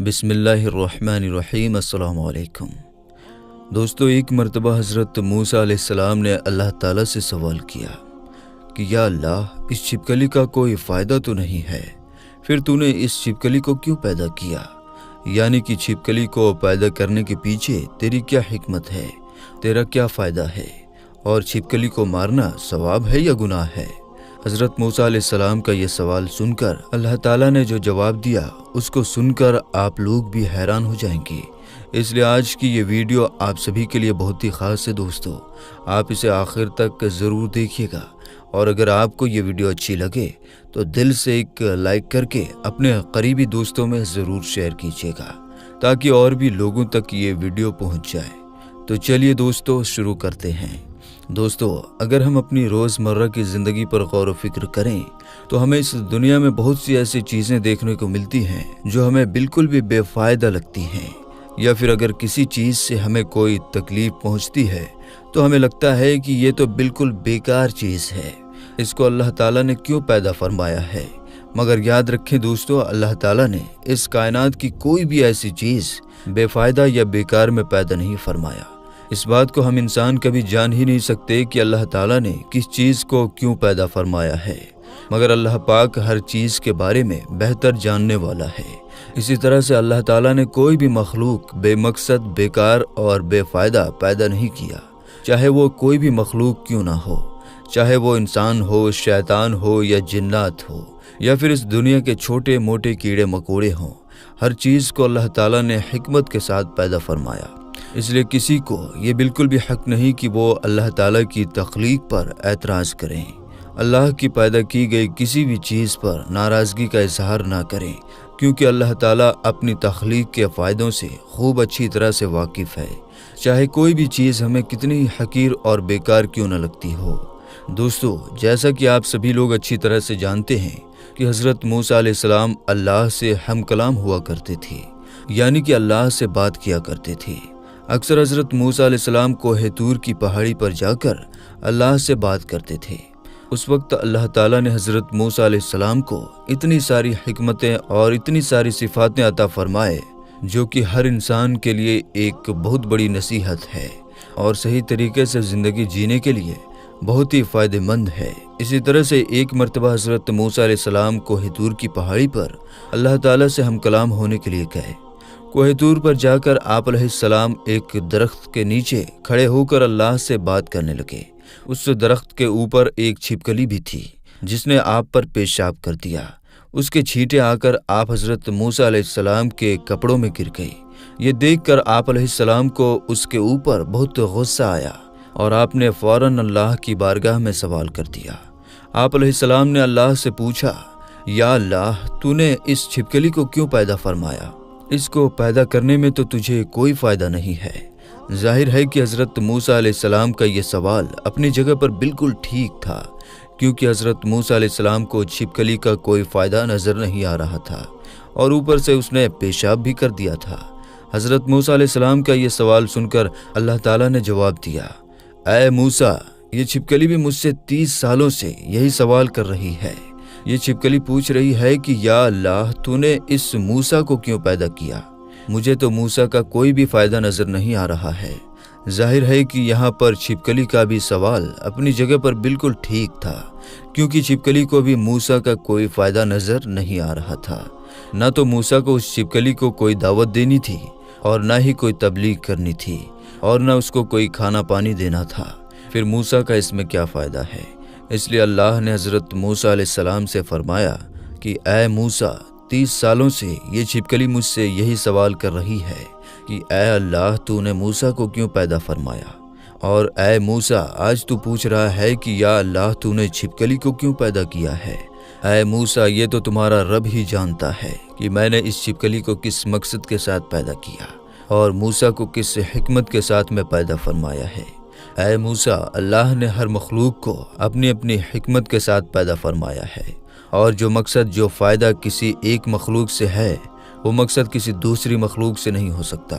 बिस्मिल्लाहिर्रहमानिर्रहीम। अस्सलाम वालेकुम दोस्तों, एक मरतबा हज़रत मूसा अलैहिस्सलाम ने अल्लाह ताला से सवाल किया कि या अल्लाह, इस छिपकली का कोई फ़ायदा तो नहीं है, फिर तूने इस छिपकली को क्यों पैदा किया? यानी कि छिपकली को पैदा करने के पीछे तेरी क्या हिकमत है, तेरा क्या फ़ायदा है, और छिपकली को मारना सवाब है या गुनाह है? हज़रत मूसा अलैहिस्सलाम का ये सवाल सुनकर अल्लाह ताला ने जो जवाब दिया, उसको सुनकर आप लोग भी हैरान हो जाएंगे। इसलिए आज की ये वीडियो आप सभी के लिए बहुत ही ख़ास है दोस्तों, आप इसे आखिर तक ज़रूर देखिएगा। और अगर आपको ये वीडियो अच्छी लगे तो दिल से एक लाइक करके अपने करीबी दोस्तों में ज़रूर शेयर कीजिएगा, ताकि और भी लोगों तक ये वीडियो पहुँच जाए। तो चलिए दोस्तों, शुरू करते हैं। दोस्तों, अगर हम अपनी रोज़मर्रा की ज़िंदगी पर गौर व फिक्र करें तो हमें इस दुनिया में बहुत सी ऐसी चीज़ें देखने को मिलती हैं जो हमें बिल्कुल भी बेफ़ायदा लगती हैं, या फिर अगर किसी चीज़ से हमें कोई तकलीफ़ पहुंचती है तो हमें लगता है कि ये तो बिल्कुल बेकार चीज़ है, इसको अल्लाह ताला ने क्यों पैदा फरमाया है। मगर याद रखें दोस्तों, अल्लाह ताला ने इस कायनात की कोई भी ऐसी चीज़ बेफ़ायदा या बेकार में पैदा नहीं फरमाया। इस बात को हम इंसान कभी जान ही नहीं सकते कि अल्लाह ताला ने किस चीज़ को क्यों पैदा फरमाया है, मगर अल्लाह पाक हर चीज़ के बारे में बेहतर जानने वाला है। इसी तरह से अल्लाह ताला ने कोई भी मखलूक बेमकसद, बेकार और बेफ़ायदा पैदा नहीं किया, चाहे वो कोई भी मखलूक क्यों ना हो, चाहे वो इंसान हो, शैतान हो या जिन्नात हो, या फिर इस दुनिया के छोटे मोटे कीड़े मकोड़े हों। हर चीज़ को अल्लाह ताला ने हिकमत के साथ पैदा फरमाया। इसलिए किसी को ये बिल्कुल भी हक नहीं कि वो अल्लाह ताला की तख्लीक पर एतराज़ करें, अल्लाह की पैदा की गई किसी भी चीज़ पर नाराज़गी का इजहार ना करें, क्योंकि अल्लाह ताला अपनी तख्लीक के फ़ायदों से खूब अच्छी तरह से वाकिफ़ है, चाहे कोई भी चीज़ हमें कितनी ही हकीर और बेकार क्यों न लगती हो। दोस्तों, जैसा कि आप सभी लोग अच्छी तरह से जानते हैं कि हज़रत मूसा अलैहिस्सलाम अल्लाह से हम कलाम हुआ करते थे, यानी कि अल्लाह से बात किया करते थे। अक्सर हज़रत मूसा अलैहिस्सलाम कोहे तूर की पहाड़ी पर जाकर अल्लाह से बात करते थे। उस वक्त अल्लाह ताला ने हज़रत मूसा अलैहिस्सलाम को इतनी सारी हिकमतें और इतनी सारी सिफ़ातें अता फरमाए, जो कि हर इंसान के लिए एक बहुत बड़ी नसीहत है और सही तरीके से ज़िंदगी जीने के लिए बहुत ही फ़ायदेमंद है। इसी तरह से एक मरतबा हज़रत मूसा अलैहिस्सलाम कोहे तूर की पहाड़ी पर अल्लाह ताला से हम कलाम होने के लिए गए। कोहे तूर पर जाकर आप अलैहिस्सलाम एक दरख्त के नीचे खड़े होकर अल्लाह से बात करने लगे। उस दरख्त के ऊपर एक छिपकली भी थी, जिसने आप पर पेशाब कर दिया। उसके छींटे आकर आप हज़रत मूसा अलैहिस्सलाम के कपड़ों में गिर गई। ये देखकर आप अलैहिस्सलाम को उसके ऊपर बहुत गुस्सा आया और आपने फ़ौरन अल्लाह की बारगाह में सवाल कर दिया। आप अलैहिस्सलाम ने अल्लाह से पूछा, या अल्लाह, तूने इस छिपकली को क्यों पैदा फरमाया? इसको पैदा करने में तो तुझे कोई फ़ायदा नहीं है। जाहिर है कि हज़रत मूसा अलैहिस्सलाम का ये सवाल अपनी जगह पर बिल्कुल ठीक था, क्योंकि हज़रत मूसा अलैहिस्सलाम को छिपकली का कोई फ़ायदा नज़र नहीं आ रहा था और ऊपर से उसने पेशाब भी कर दिया था। हज़रत मूसा अलैहिस्सलाम का ये सवाल सुनकर अल्लाह ताला ने जवाब दिया, ऐ मूसा, ये छिपकली भी मुझसे 30 सालों से यही सवाल कर रही है। ये छिपकली पूछ रही है कि या अल्लाह, तूने इस मूसा को क्यों पैदा किया? मुझे तो मूसा का कोई भी फ़ायदा नज़र नहीं आ रहा है। जाहिर है कि यहाँ पर छिपकली का भी सवाल अपनी जगह पर बिल्कुल ठीक था, क्योंकि छिपकली को भी मूसा का कोई फ़ायदा नज़र नहीं आ रहा था। ना तो मूसा को उस छिपकली को कोई दावत देनी थी और ना ही कोई तबलीग करनी थी और ना उसको कोई खाना पानी देना था। फिर मूसा का इसमें क्या फ़ायदा है? इसलिए अल्लाह ने हज़रत मूसा अलैहिस्सलाम से फरमाया कि ऐ मूसा, 30 सालों से ये छिपकली मुझसे यही सवाल कर रही है कि ऐ अल्लाह, तूने मूसा को क्यों पैदा फरमाया? और ऐ मूसा, आज तू पूछ रहा है कि या अल्लाह, तूने छिपकली को क्यों पैदा किया है? ऐ मूसा, ये तो तुम्हारा रब ही जानता है कि मैंने इस छिपकली को किस मकसद के साथ पैदा किया और मूसा को किस हिकमत के साथ में पैदा फरमाया है। ऐ मूसा, अल्लाह ने हर मखलूक को अपनी अपनी हिकमत के साथ पैदा फरमाया है, और जो मकसद, जो फ़ायदा किसी एक मखलूक से है, वो मकसद किसी दूसरी मखलूक से नहीं हो सकता।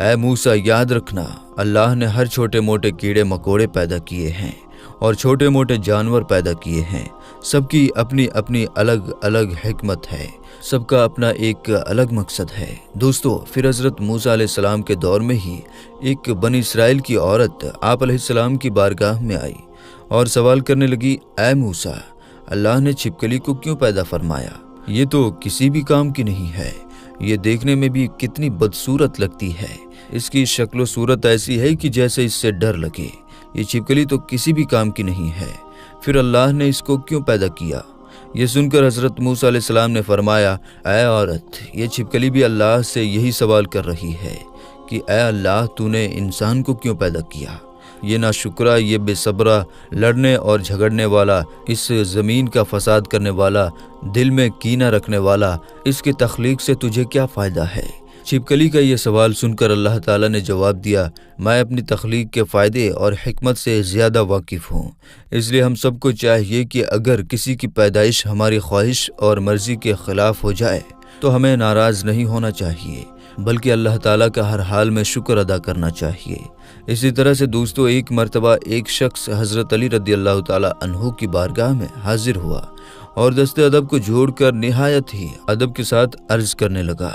ऐ मूसा, याद रखना, अल्लाह ने हर छोटे मोटे कीड़े मकोड़े पैदा किए हैं और छोटे मोटे जानवर पैदा किए हैं, سب کی اپنی اپنی الگ الگ حکمت ہے، سب کا اپنا ایک الگ مقصد ہے۔ دوستو، پھر حضرت موسیٰ علیہ السلام کے دور میں ہی ایک بنی اسرائیل کی عورت آپ علیہ السلام کی بارگاہ میں آئی اور سوال کرنے لگی، اے موسیٰ، اللہ نے چھپکلی کو کیوں پیدا فرمایا؟ یہ تو کسی بھی کام کی نہیں ہے، یہ دیکھنے میں بھی کتنی بدصورت لگتی ہے، اس کی شکل و صورت ایسی ہے کہ جیسے اس سے ڈر لگے، یہ چھپکلی تو کسی بھی کام کی نہیں ہے، پھر اللہ نے اس کو کیوں پیدا کیا؟ یہ سن کر حضرت موسیٰ علیہ السلام نے فرمایا، اے عورت، یہ چھپکلی بھی اللہ سے یہی سوال کر رہی ہے کہ اے اللہ، تو نے انسان کو کیوں پیدا کیا؟ یہ ناشکرا، یہ بے صبرا، لڑنے اور جھگڑنے والا، اس زمین کا فساد کرنے والا، دل میں کینہ رکھنے والا، اس کی تخلیق سے تجھے کیا فائدہ ہے؟ چھپکلی کا یہ سوال سن کر اللہ تعالیٰ نے جواب دیا، میں اپنی تخلیق کے فائدے اور حکمت سے زیادہ واقف ہوں، اس لیے ہم سب کو چاہیے کہ اگر کسی کی پیدائش ہماری خواہش اور مرضی کے خلاف ہو جائے تو ہمیں ناراض نہیں ہونا چاہیے، بلکہ اللہ تعالیٰ کا ہر حال میں شکر ادا کرنا چاہیے۔ اسی طرح سے دوستو، ایک مرتبہ ایک شخص حضرت علی رضی اللہ تعالیٰ عنہ کی بارگاہ میں حاضر ہوا اور دست ادب کو جوڑ کر نہایت ہی ادب کے ساتھ عرض کرنے لگا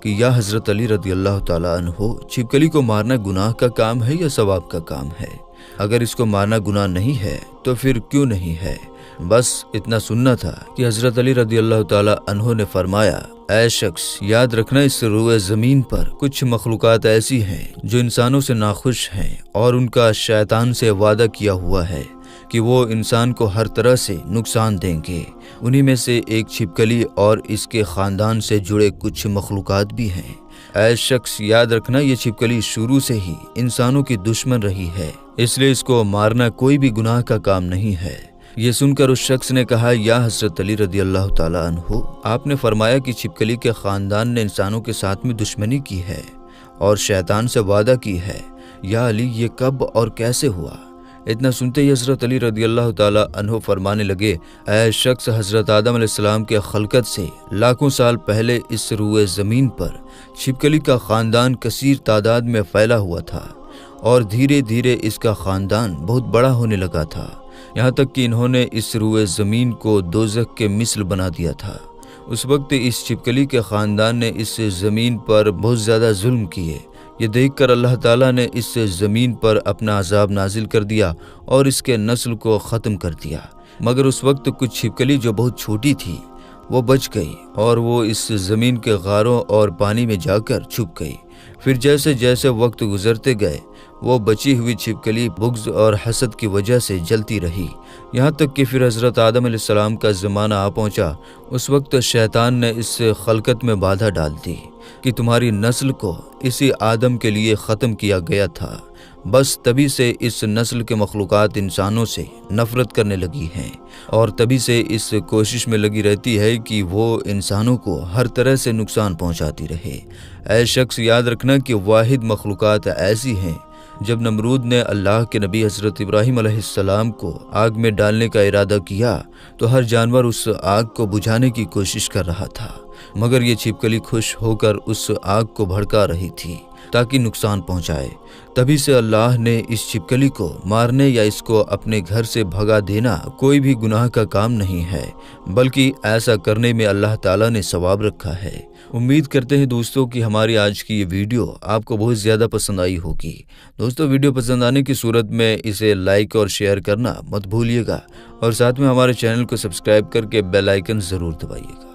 کہ یا حضرت علی رضی اللہ تعالیٰ عنہ، چھپکلی کو مارنا گناہ کا کام ہے یا ثواب کا کام ہے؟ اگر اس کو مارنا گناہ نہیں ہے تو پھر کیوں نہیں ہے؟ بس اتنا سننا تھا کہ حضرت علی رضی اللہ تعالیٰ عنہ نے فرمایا، اے شخص، یاد رکھنا اس روئے زمین پر کچھ مخلوقات ایسی ہیں جو انسانوں سے ناخوش ہیں اور ان کا شیطان سے وعدہ کیا ہوا ہے کہ وہ انسان کو ہر طرح سے نقصان دیں گے، انہی میں سے ایک چھپکلی اور اس کے خاندان سے جڑے کچھ مخلوقات بھی ہیں۔ اے شخص، یاد رکھنا یہ چھپکلی شروع سے ہی انسانوں کی دشمن رہی ہے، اس لیے اس کو مارنا کوئی بھی گناہ کا کام نہیں ہے۔ یہ سن کر اس شخص نے کہا، یا حضرت علی رضی اللہ تعالیٰ عنہ، آپ نے فرمایا کہ چھپکلی کے خاندان نے انسانوں کے ساتھ میں دشمنی کی ہے اور شیطان سے وعدہ کی ہے، یا علی، یہ کب اور کیسے ہوا؟ اتنا سنتے ہی حضرت علی رضی اللہ تعالیٰ عنہ فرمانے لگے، اے شخص، حضرت آدم علیہ السلام کے خلقت سے لاکھوں سال پہلے اس روئے زمین پر چھپکلی کا خاندان کثیر تعداد میں پھیلا ہوا تھا اور دھیرے دھیرے اس کا خاندان بہت بڑا ہونے لگا تھا، یہاں تک کہ انہوں نے اس روئے زمین کو دوزخ کے مثل بنا دیا تھا۔ اس وقت اس چھپکلی کے خاندان نے اس زمین پر بہت زیادہ ظلم کیے، یہ دیکھ کر اللہ تعالیٰ نے اس زمین پر اپنا عذاب نازل کر دیا اور اس کے نسل کو ختم کر دیا، مگر اس وقت کچھ چھپکلی جو بہت چھوٹی تھی وہ بچ گئی اور وہ اس زمین کے غاروں اور پانی میں جا کر چھپ گئی۔ پھر جیسے جیسے وقت گزرتے گئے وہ بچی ہوئی چھپکلی بغض اور حسد کی وجہ سے جلتی رہی، یہاں تک کہ پھر حضرت آدم علیہ السلام کا زمانہ آ پہنچا۔ اس وقت شیطان نے اس خلقت میں بادھا ڈال دی کہ تمہاری نسل کو اسی آدم کے لیے ختم کیا گیا تھا، بس تبھی سے اس نسل کے مخلوقات انسانوں سے نفرت کرنے لگی ہیں اور تبھی سے اس کوشش میں لگی رہتی ہے کہ وہ انسانوں کو ہر طرح سے نقصان پہنچاتی رہے۔ اے شخص، یاد رکھنا کہ واحد مخلوقات ایسی ہیں، جب نمرود نے اللہ کے نبی حضرت ابراہیم علیہ السلام کو آگ میں ڈالنے کا ارادہ کیا تو ہر جانور اس آگ کو بجھانے کی کوشش کر رہا تھا، مگر یہ چھپکلی خوش ہو کر اس آگ کو بھڑکا رہی تھی تاکہ نقصان پہنچائے۔ تبھی سے اللہ نے اس چھپکلی کو مارنے یا اس کو اپنے گھر سے بھگا دینا کوئی بھی گناہ کا کام نہیں ہے، بلکہ ایسا کرنے میں اللہ تعالیٰ نے ثواب رکھا ہے۔ امید کرتے ہیں دوستوں کہ ہماری آج کی یہ ویڈیو آپ کو بہت زیادہ پسند آئی ہوگی۔ دوستوں، ویڈیو پسند آنے کی صورت میں اسے لائک اور شیئر کرنا مت بھولیے گا اور ساتھ میں ہمارے چینل کو سبسکرائب کر کے بیل آئیکن ضرور دبائیے گا۔